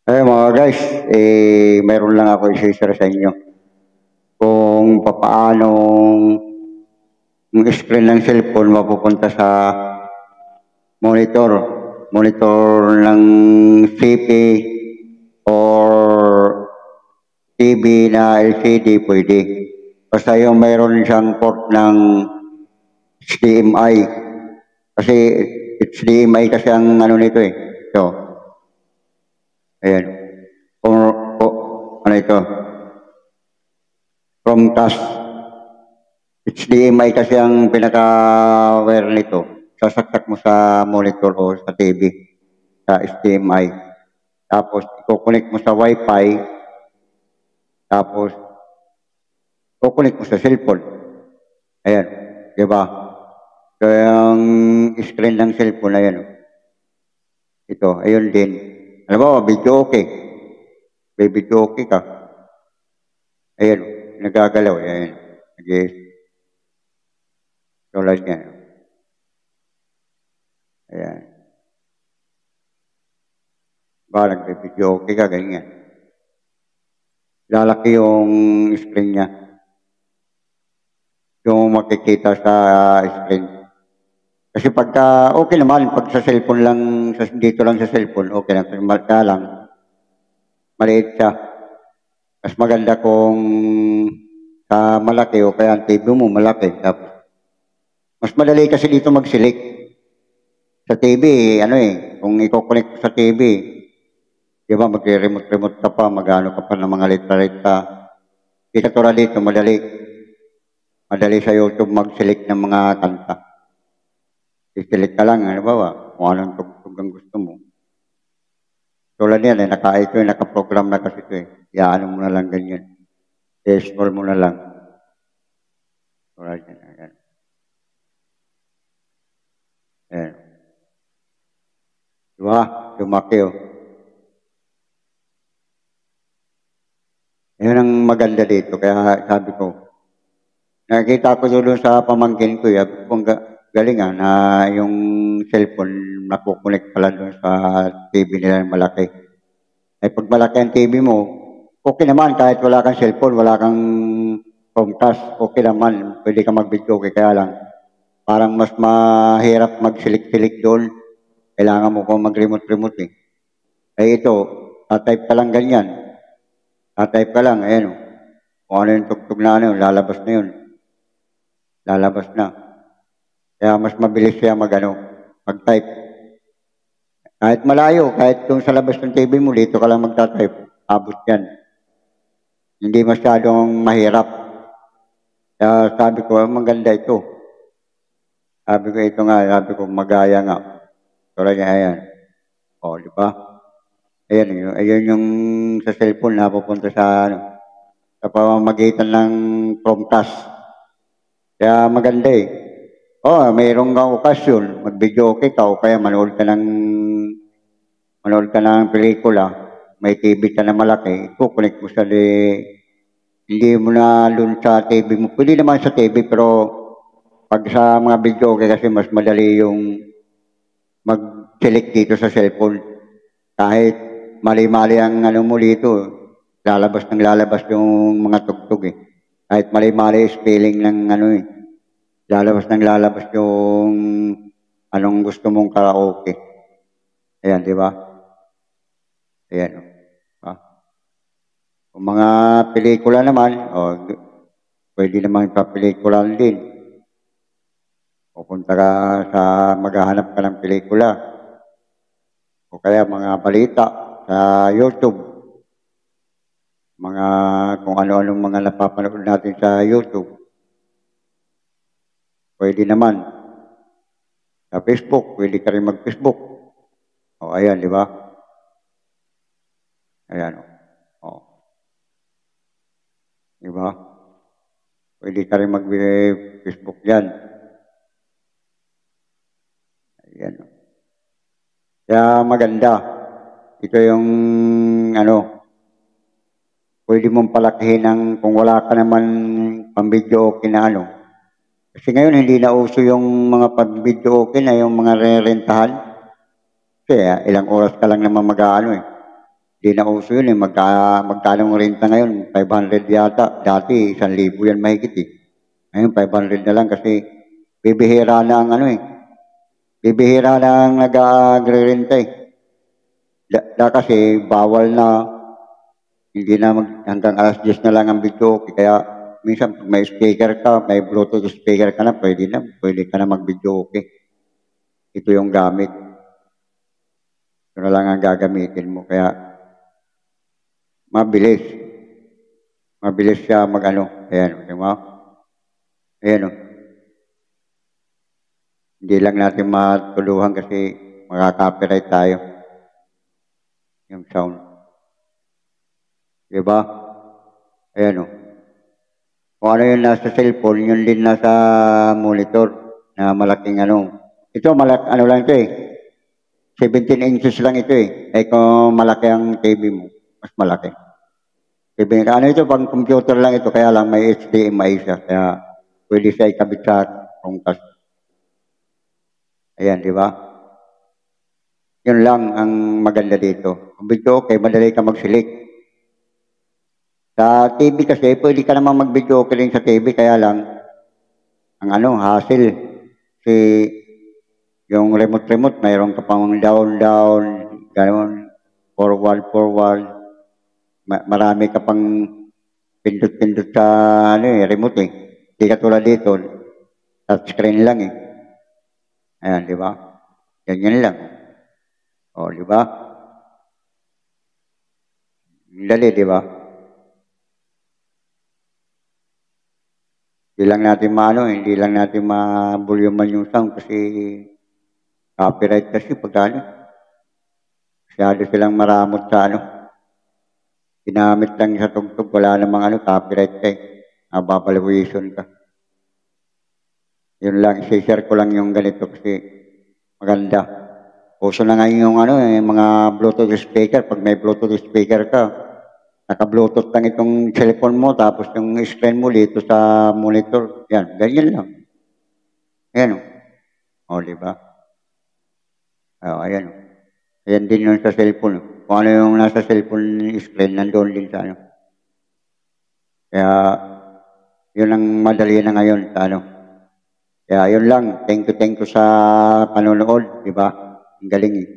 Mga guys, mayroon lang ako i-share sa inyo kung papaanong yung screen ng cellphone mapupunta sa monitor, monitor ng CP or TV na LCD pwede. Basta yung mayroon siyang port ng HDMI. Kasi HDMI kasi ang ano nito eh. Ito. Ayan. Ano ito? Chromecast. HDMI kasi ang pinaka-wire nito. Sasaksak mo sa monitor o sa TV, sa HDMI. Tapos, i-connect mo sa Wi-Fi. Tapos, i-connect mo sa cellphone. Ayan. Diba? Kaya ang screen ng cellphone, ayan. Ito, ayun din. Alam mo, video okay. May video okay ka. Ayan, nagagalaw. Ayan. Tulad niya. Ayan. Ba, nag-video okay ka, ganyan. Lalaki yung screen niya. Yung makikita sa screen. Kasi pagka, okay naman, pag sa cellphone lang, dito lang sa cellphone, okay lang. Kasi malka lang, maliit siya. Mas maganda kung sa malaki o kaya ang TV mo malaki. Tapos, mas madali kasi dito mag-select. Sa TV, ano eh, kung i-connect sa TV, di ba, mag-remote ka pa, mag-ano ka pa ng mga letra-letra. Di katulad dito, madali. Madali sa YouTube mag-select ng mga kanta. I-select ka lang, ano ba, kung anong tugtog ang gusto mo. Tulad yan, ito yung nakaprogram na kasi ito eh. Iyaano mo na lang ganyan. I-scroll mo na lang. Tulad yan, ayan. Ayan. Diba? Lumaki oh. Yun ang maganda dito. Kaya sabi ko, nakikita ko doon sa pamangkin ko, kung galing na yung cellphone nakukunik pala doon sa TV nila malaki. Pag malaki ang TV mo, okay naman kahit wala kang cellphone, wala kang Chromecast, okay naman, pwede ka mag-video okay, kaya lang parang mas mahirap mag-select doon. Kailangan mo kung mag-remote eh. Ito, type ka lang ganyan. Type ka lang, ayan. Kung ano yung tugtog na ano, lalabas na yun. Lalabas na. Kaya mas mabilis siya mag-type. Kahit malayo, kahit kung sa labas ng TV mo, dito ka lang magta-type. Abot yan. Hindi masyadong mahirap. Kaya sabi ko, maganda ito. Sabi ko, ito nga, sabi ko, magaya nga. Tulad niya, ayan. O, di ba? Ayan yung sa cellphone napupunta sa pamamagitan ng Chromecast. Kaya maganda eh. Mayroong kang okasyon, mag-video okay ka o kaya manood ka ng pelikula, may TV ka na malaki, i-connect mo sa hindi mo na doon sa TV mo. Pwede naman sa TV pero pag sa mga video okay kasi mas madali yung mag-select dito sa cellphone. Kahit mali-mali ang ano mo dito, lalabas yung mga tugtog eh. Kahit mali-mali spelling ng ano eh. Lalabas yung anong gusto mong karaoke. Ayan, di ba? Ayan. Kung mga pelikula naman, pwede naman ipapelikula din. Pupunta ka maghahanap ka ng pelikula. O kaya mga balita sa YouTube. Kung ano-anong mga napapanood natin sa YouTube. Pwede naman. Sa Facebook, pwede ka rin mag-Facebook. Ayan, di ba? Ayan. Di ba? Pwede ka rin mag-Facebook dyan. Ayan. Kaya maganda. Ito yung pwede mong palakihin kung wala ka naman pang-video okay na Kasi ngayon hindi na uso yung mga pag-video okay na yung mga re-rentahan. Kasi ilang oras ka lang naman eh. Di na uso yun eh. Magkano ang renta ngayon? 500 yata. Dati, 1,000 yan mahigit eh. Ngayon, 500 na lang kasi bibihira na ang ano eh. Bibihira na ang nag-agre-renta eh. Kasi bawal na, hindi na hanggang alas 10 na lang ang video. Kaya minsan pag may speaker ka, may Bluetooth speaker ka na, pwede ka na mag-video okay. Ito yung gamit. Ito na lang ang gagamitin mo. Kaya mabilis. Mabilis siya mag-ano. Ayan, di ba? Ayan o. Hindi lang natin matuluhan kasi makaka-copyright tayo. Yung sound. Di ba? Ayan o. Kung ano yung nasa cellphone, yun din nasa monitor na malaking ano. Ito, ano lang ito eh. 17 inches lang ito eh. Eh kung malaki ang TV mo, mas malaki. Ano ito, pang computer lang ito, kaya lang may HDMI siya. Kaya pwede siya ikabit sa Chromecast. Ayan, di ba? Yun lang ang maganda dito. Kung video okay, madali ka mag-select. Sa TV kasi, pwede ka naman mag-video okay rin sa TV, kaya lang, ang ano, hassle. Kasi yung remote, mayroon ka pang down, gano'n, forward. Marami ka pang pindot sa ano eh, remote eh. Hindi ka tulad dito, touchscreen lang eh. Ayan, di ba? Ganyan lang. O, di ba? Dali, di ba? Hindi lang natin ma-volumean yung sound kasi copyright kasi pagkano. Masyado silang maramot sa ano. Ginamit lang sa tugtog, wala namang copyright ka eh. Babalawisyon ka. Yun lang, i-share ko lang yung ganito kasi maganda. Uso na ngayon yung mga Bluetooth speaker. Pag may Bluetooth speaker ka, naka-Bluetooth lang itong cellphone mo, tapos yung screen mo dito sa monitor. Yan, ganyan lang. Ayan o. O, di ba? O, ayan o. Ayan din yung sa cellphone. Kung ano yung nasa cellphone screen, nandoon din sa ano. Kaya, yun ang madali na ngayon sa ano. Kaya yun lang. Thank you sa panonood, di ba? Ang galing eh.